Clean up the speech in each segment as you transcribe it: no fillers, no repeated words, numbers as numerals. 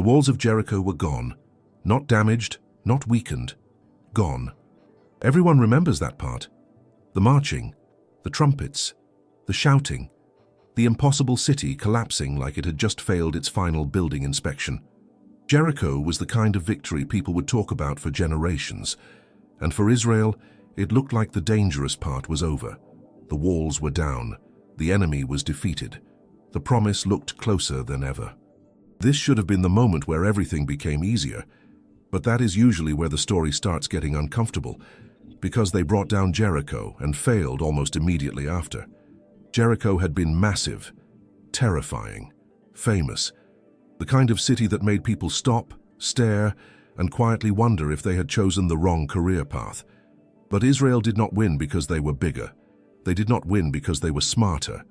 walls of Jericho were gone. Not damaged, not weakened. Gone. Everyone remembers that part. The marching, the trumpets, the shouting, the impossible city collapsing like it had just failed its final building inspection. Jericho was the kind of victory people would talk about for generations, and for Israel, it looked like the dangerous part was over. The walls were down, the enemy was defeated. The promise looked closer than ever. This should have been the moment where everything became easier, but that is usually where the story starts getting uncomfortable, because they brought down Jericho and failed almost immediately after. Jericho had been massive, terrifying, famous, the kind of city that made people stop, stare, and quietly wonder if they had chosen the wrong career path. But Israel did not win because they were bigger. They did not win because they were smarter.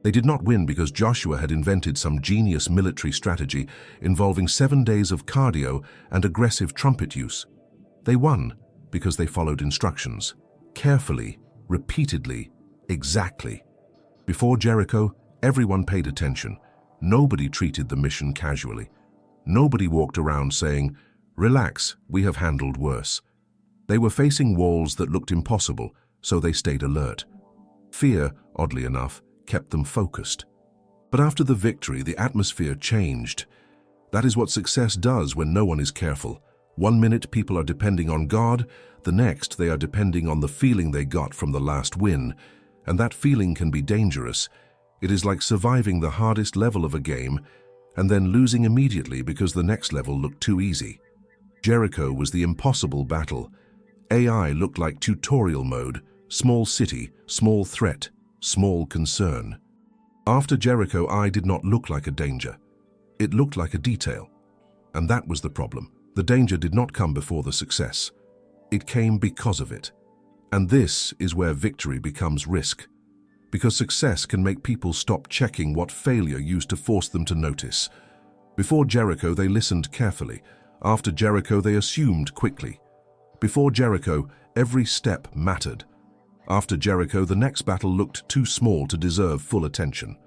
They did not win because Joshua had invented some genius military strategy involving 7 days of cardio and aggressive trumpet use. They won because they followed instructions, carefully, repeatedly, exactly. Before Jericho, everyone paid attention. Nobody treated the mission casually. Nobody walked around saying, "Relax, we have handled worse." They were facing walls that looked impossible, so they stayed alert. Fear, oddly enough, kept them focused. But after the victory, the atmosphere changed. That is what success does when no one is careful. 1 minute people are depending on God, the next they are depending on the feeling they got from the last win. And that feeling can be dangerous. It is like surviving the hardest level of a game and then losing immediately because the next level looked too easy. Jericho was the impossible battle. AI looked like tutorial mode, small city, small threat, small concern. After Jericho, Ai did not look like a danger. It looked like a detail. And that was the problem. The danger did not come before the success. It came because of it. And this is where victory becomes risk. Because success can make people stop checking what failure used to force them to notice. Before Jericho, they listened carefully. After Jericho, they assumed quickly. Before Jericho, every step mattered. After Jericho, the next battle looked too small to deserve full attention.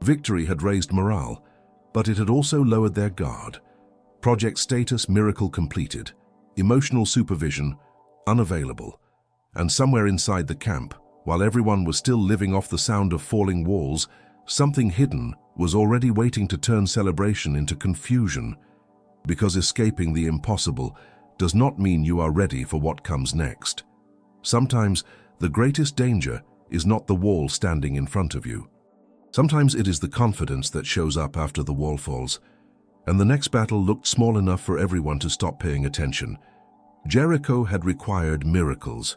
Victory had raised morale, but it had also lowered their guard. Project status, miracle completed. Emotional supervision, unavailable. And somewhere inside the camp, while everyone was still living off the sound of falling walls, something hidden was already waiting to turn celebration into confusion. Because escaping the impossible does not mean you are ready for what comes next. Sometimes the greatest danger is not the wall standing in front of you. Sometimes it is the confidence that shows up after the wall falls, and the next battle looked small enough for everyone to stop paying attention. Jericho had required miracles.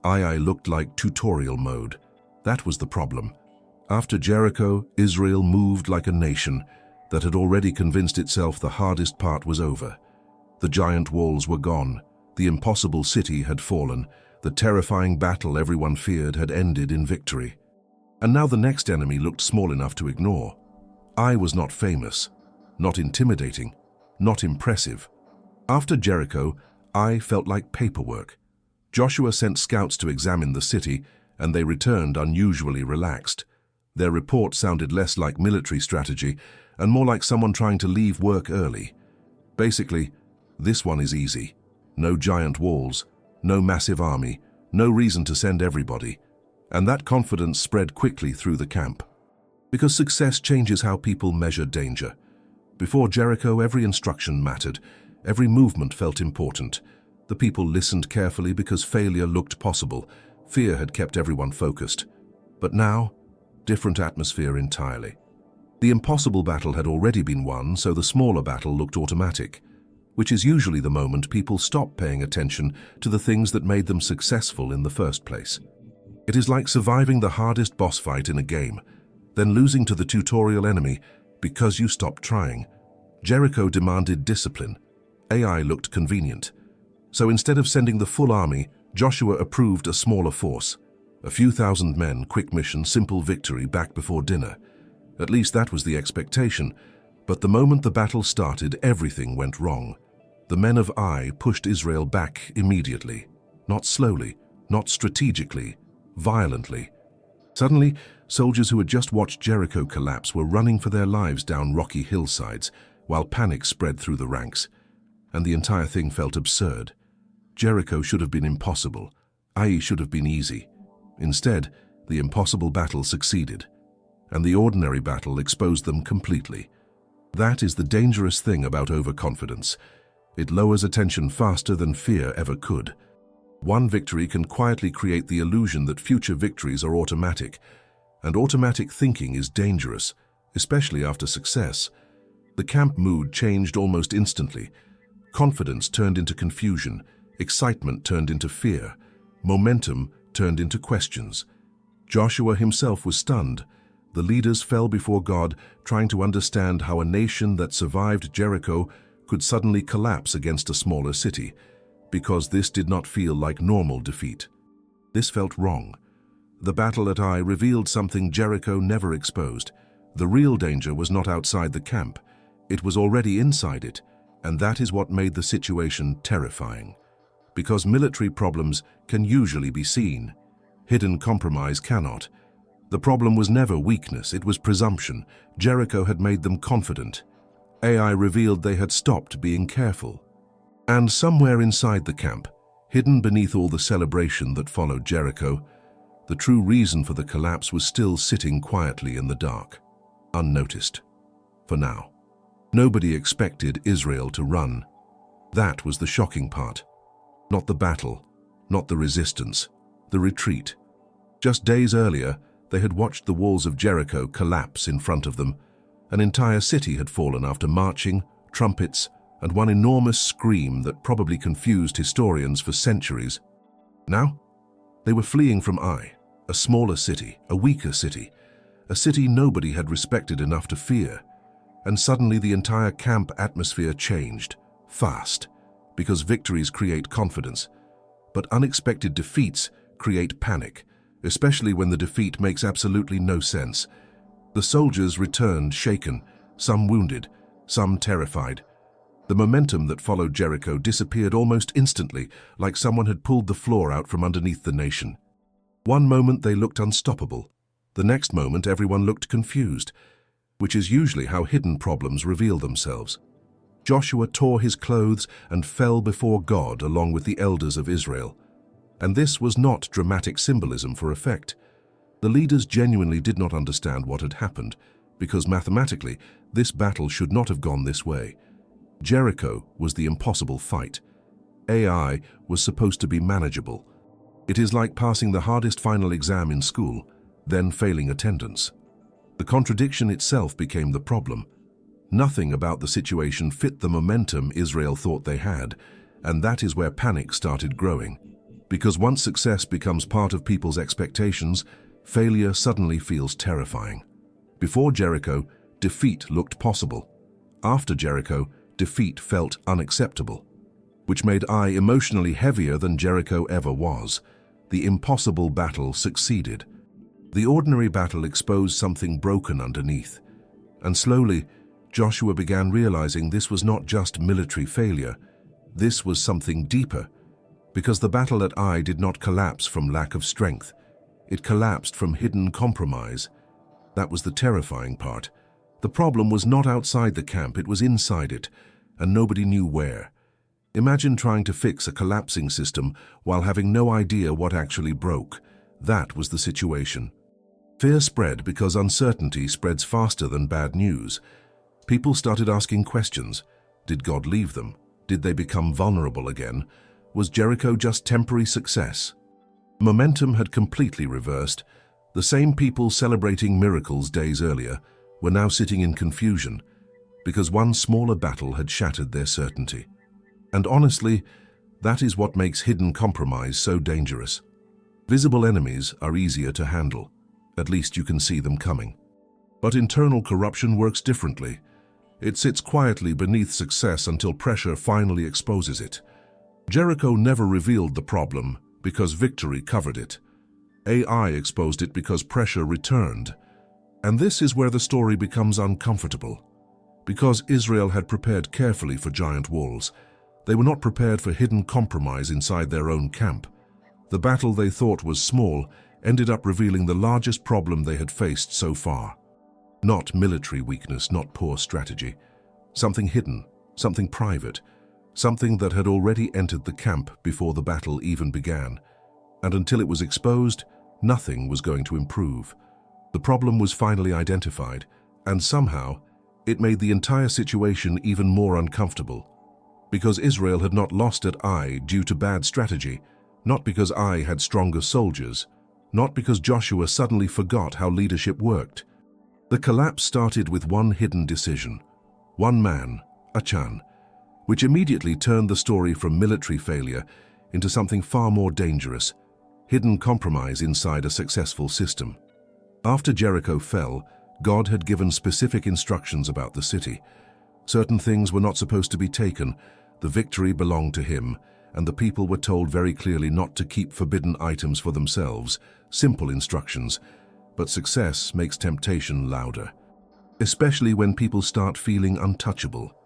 Ai looked like tutorial mode. That was the problem. After Jericho, Israel moved like a nation that had already convinced itself the hardest part was over. The giant walls were gone. The impossible city had fallen. The terrifying battle everyone feared had ended in victory. And now the next enemy looked small enough to ignore. Ai was not famous, not intimidating, not impressive. After Jericho, Ai felt like paperwork. Joshua sent scouts to examine the city, and they returned unusually relaxed. Their report sounded less like military strategy and more like someone trying to leave work early. Basically, this one is easy. No giant walls, no massive army, no reason to send everybody. And that confidence spread quickly through the camp. Because success changes how people measure danger. Before Jericho, every instruction mattered. Every movement felt important. The people listened carefully because failure looked possible. Fear had kept everyone focused. But now, different atmosphere entirely. The impossible battle had already been won, so the smaller battle looked automatic, which is usually the moment people stop paying attention to the things that made them successful in the first place. It is like surviving the hardest boss fight in a game, then losing to the tutorial enemy because you stopped trying. Jericho demanded discipline. Ai looked convenient. So instead of sending the full army, Joshua approved a smaller force. A few thousand men, quick mission, simple victory back before dinner. At least that was the expectation. But the moment the battle started, everything went wrong. The men of Ai pushed Israel back immediately. Not slowly, not strategically, violently. Suddenly, soldiers who had just watched Jericho collapse were running for their lives down rocky hillsides, while panic spread through the ranks, and the entire thing felt absurd. Jericho should have been impossible. Ai should have been easy. Instead, the impossible battle succeeded, and the ordinary battle exposed them completely. That is the dangerous thing about overconfidence. It lowers attention faster than fear ever could. One victory can quietly create the illusion that future victories are automatic, and automatic thinking is dangerous, especially after success. The camp mood changed almost instantly. Confidence turned into confusion, excitement turned into fear, momentum turned into questions. Joshua himself was stunned. The leaders fell before God, trying to understand how a nation that survived Jericho could suddenly collapse against a smaller city, because this did not feel like normal defeat. This felt wrong. The battle at Ai revealed something Jericho never exposed. The real danger was not outside the camp. It was already inside it, and that is what made the situation terrifying. Because military problems can usually be seen, hidden compromise cannot. The problem was never weakness, it was presumption. Jericho had made them confident. Ai revealed they had stopped being careful. And somewhere inside the camp, hidden beneath all the celebration that followed Jericho, the true reason for the collapse was still sitting quietly in the dark, unnoticed. For now. Nobody expected Israel to run. That was the shocking part. Not the battle, not the resistance, the retreat. Just days earlier, they had watched the walls of Jericho collapse in front of them. An entire city had fallen after marching, trumpets, and one enormous scream that probably confused historians for centuries. Now, they were fleeing from Ai, a smaller city, a weaker city, a city nobody had respected enough to fear. And suddenly the entire camp atmosphere changed, fast, because victories create confidence. But unexpected defeats create panic, especially when the defeat makes absolutely no sense. The soldiers returned shaken, some wounded, some terrified. The momentum that followed Jericho disappeared almost instantly, like someone had pulled the floor out from underneath the nation. One moment they looked unstoppable. The next moment everyone looked confused, which is usually how hidden problems reveal themselves. Joshua tore his clothes and fell before God along with the elders of Israel. And this was not dramatic symbolism for effect. The leaders genuinely did not understand what had happened, because mathematically, this battle should not have gone this way. Jericho was the impossible fight. Ai was supposed to be manageable. It is like passing the hardest final exam in school, then failing attendance. The contradiction itself became the problem. Nothing about the situation fit the momentum Israel thought they had, and that is where panic started growing. Because once success becomes part of people's expectations, failure suddenly feels terrifying. Before Jericho, defeat looked possible. After Jericho, defeat felt unacceptable, which made Ai emotionally heavier than Jericho ever was. The impossible battle succeeded. The ordinary battle exposed something broken underneath, and slowly, Joshua began realizing this was not just military failure. This was something deeper, because the battle at Ai did not collapse from lack of strength. It collapsed from hidden compromise. That was the terrifying part. The problem was not outside the camp, it was inside it, and nobody knew where. Imagine trying to fix a collapsing system while having no idea what actually broke. That was the situation. Fear spread because uncertainty spreads faster than bad news. People started asking questions. Did God leave them? Did they become vulnerable again? Was Jericho just temporary success? Momentum had completely reversed. The same people celebrating miracles days earlier were now sitting in confusion, because one smaller battle had shattered their certainty. And honestly, that is what makes hidden compromise so dangerous. Visible enemies are easier to handle. At least you can see them coming. But internal corruption works differently. It sits quietly beneath success until pressure finally exposes it. Jericho never revealed the problem because victory covered it. Ai exposed it because pressure returned. And this is where the story becomes uncomfortable. Because Israel had prepared carefully for giant walls, they were not prepared for hidden compromise inside their own camp. The battle they thought was small ended up revealing the largest problem they had faced so far. Not military weakness, not poor strategy. something hidden, something private, something that had already entered the camp before the battle even began. And until it was exposed, nothing was going to improve. The problem was finally identified, and somehow, it made the entire situation even more uncomfortable. Because Israel had not lost at Ai due to bad strategy, not because Ai had stronger soldiers, not because Joshua suddenly forgot how leadership worked. The collapse started with one hidden decision. One man, Achan, which immediately turned the story from military failure into something far more dangerous, hidden compromise inside a successful system. After Jericho fell, God had given specific instructions about the city. Certain things were not supposed to be taken, the victory belonged to him, and the people were told very clearly not to keep forbidden items for themselves, simple instructions, but success makes temptation louder. Especially when people start feeling untouchable.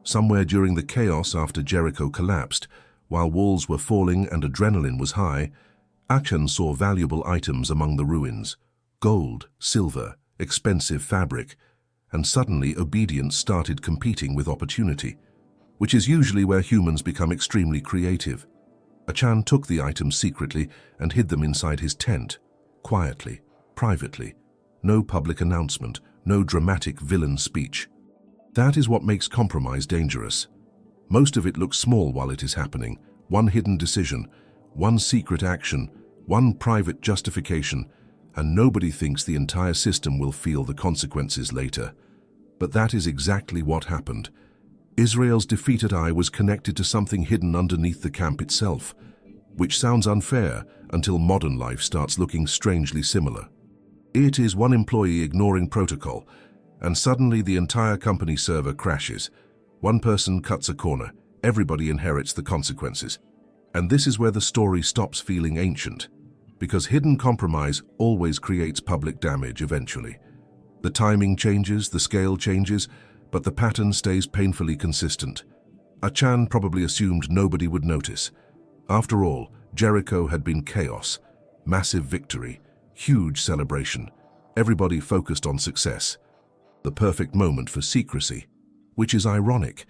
Somewhere during the chaos after Jericho collapsed, while walls were falling and adrenaline was high, Achan saw valuable items among the ruins. Gold, silver, expensive fabric, and suddenly obedience started competing with opportunity, which is usually where humans become extremely creative. Achan took the items secretly and hid them inside his tent, quietly, privately. No public announcement, no dramatic villain speech. That is what makes compromise dangerous. Most of it looks small while it is happening. One hidden decision, one secret action, one private justification, and nobody thinks the entire system will feel the consequences later. But that is exactly what happened. Israel's defeat at Ai was connected to something hidden underneath the camp itself, which sounds unfair until modern life starts looking strangely similar. It is one employee ignoring protocol, and suddenly the entire company server crashes. One person cuts a corner, everybody inherits the consequences. And this is where the story stops feeling ancient, because hidden compromise always creates public damage eventually. The timing changes, the scale changes, but the pattern stays painfully consistent. Achan probably assumed nobody would notice. After all, Jericho had been chaos, massive victory, huge celebration. Everybody focused on success. The perfect moment for secrecy, which is ironic,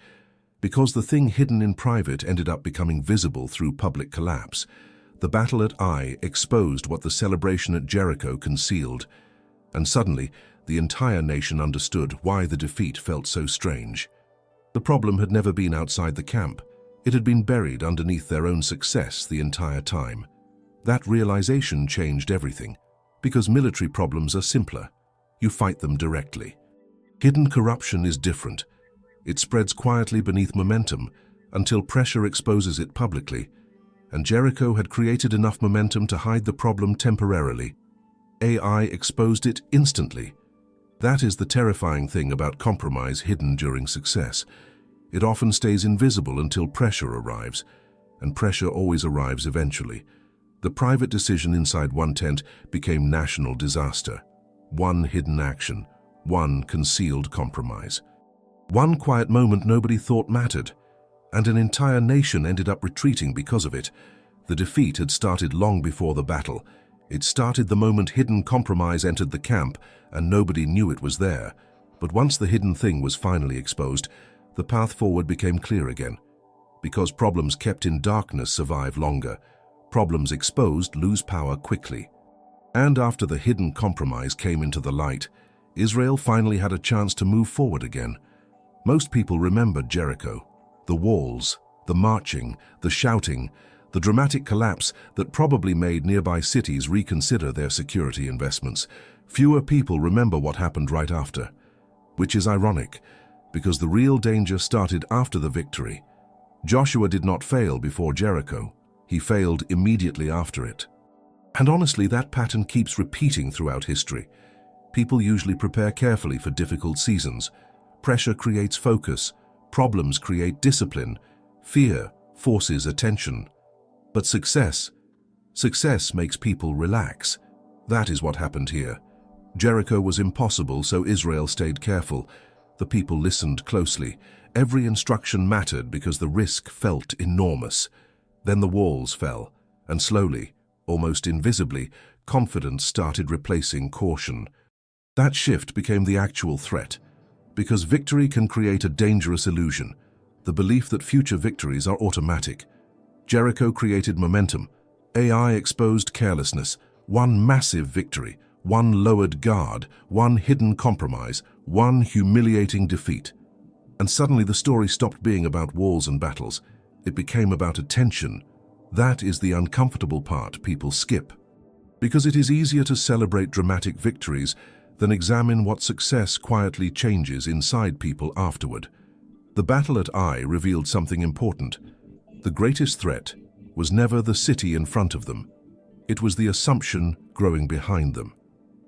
because the thing hidden in private ended up becoming visible through public collapse. The battle at Ai exposed what the celebration at Jericho concealed, and suddenly the entire nation understood why the defeat felt so strange. The problem had never been outside the camp. It had been buried underneath their own success the entire time. That realization changed everything, because military problems are simpler. You fight them directly. Hidden corruption is different. It spreads quietly beneath momentum until pressure exposes it publicly, and Jericho had created enough momentum to hide the problem temporarily. AI exposed it instantly. That is the terrifying thing about compromise hidden during success. It often stays invisible until pressure arrives, and pressure always arrives eventually. The private decision inside one tent became national disaster. One hidden action, one concealed compromise. One quiet moment nobody thought mattered, and an entire nation ended up retreating because of it. The defeat had started long before the battle. It started the moment hidden compromise entered the camp, and nobody knew it was there. But once the hidden thing was finally exposed, the path forward became clear again. Because problems kept in darkness survive longer, problems exposed lose power quickly. And after the hidden compromise came into the light, Israel finally had a chance to move forward again. Most people remembered Jericho, the walls, the marching, the shouting, the dramatic collapse that probably made nearby cities reconsider their security investments. Fewer people remember what happened right after, which is ironic, because the real danger started after the victory. Joshua did not fail before Jericho. He failed immediately after it. And honestly, that pattern keeps repeating throughout history. People usually prepare carefully for difficult seasons. Pressure creates focus, problems create discipline, fear forces attention. But success makes people relax. That is what happened here. Jericho was impossible, so Israel stayed careful. The people listened closely. Every instruction mattered because the risk felt enormous. Then the walls fell, and slowly, almost invisibly, confidence started replacing caution. That shift became the actual threat. Because victory can create a dangerous illusion, the belief that future victories are automatic. Jericho created momentum. AI exposed carelessness. One massive victory, one lowered guard, one hidden compromise, one humiliating defeat. And suddenly the story stopped being about wars and battles. It became about attention. That is the uncomfortable part people skip. Because it is easier to celebrate dramatic victories than examine what success quietly changes inside people afterward. The battle at Ai revealed something important. The greatest threat was never the city in front of them. It was the assumption growing behind them.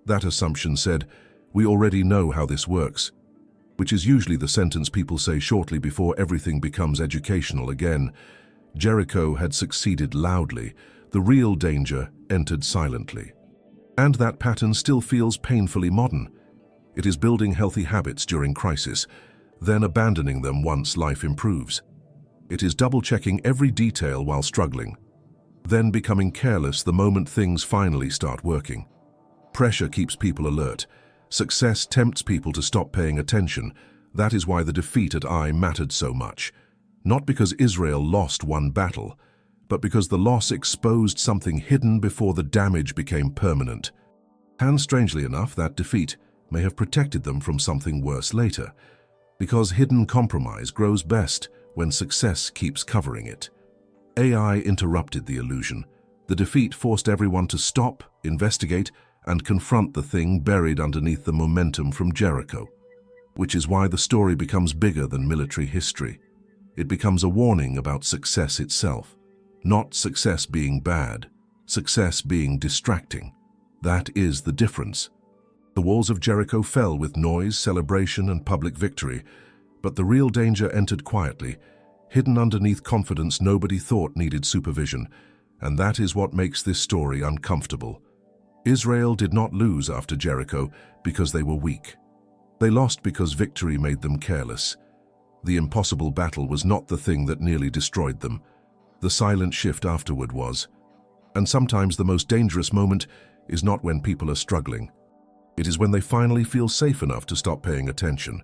That assumption said, "We already know how this works," which is usually the sentence people say shortly before everything becomes educational again. Jericho had succeeded loudly. The real danger entered silently. And that pattern still feels painfully modern. It is building healthy habits during crisis, then abandoning them once life improves. It is double-checking every detail while struggling, then becoming careless the moment things finally start working. Pressure keeps people alert. Success tempts people to stop paying attention. That is why the defeat at Ai mattered so much. Not because Israel lost one battle, but because the loss exposed something hidden before the damage became permanent. And strangely enough, that defeat may have protected them from something worse later, because hidden compromise grows best when success keeps covering it. AI interrupted the illusion. The defeat forced everyone to stop, investigate, and confront the thing buried underneath the momentum from Jericho. Which is why the story becomes bigger than military history. It becomes a warning about success itself. Not success being bad, success being distracting. That is the difference. The walls of Jericho fell with noise, celebration, and public victory, but the real danger entered quietly, hidden underneath confidence nobody thought needed supervision, and that is what makes this story uncomfortable. Israel did not lose after Jericho because they were weak. They lost because victory made them careless. The impossible battle was not the thing that nearly destroyed them. The silent shift afterward was. And sometimes the most dangerous moment is not when people are struggling. It is when they finally feel safe enough to stop paying attention.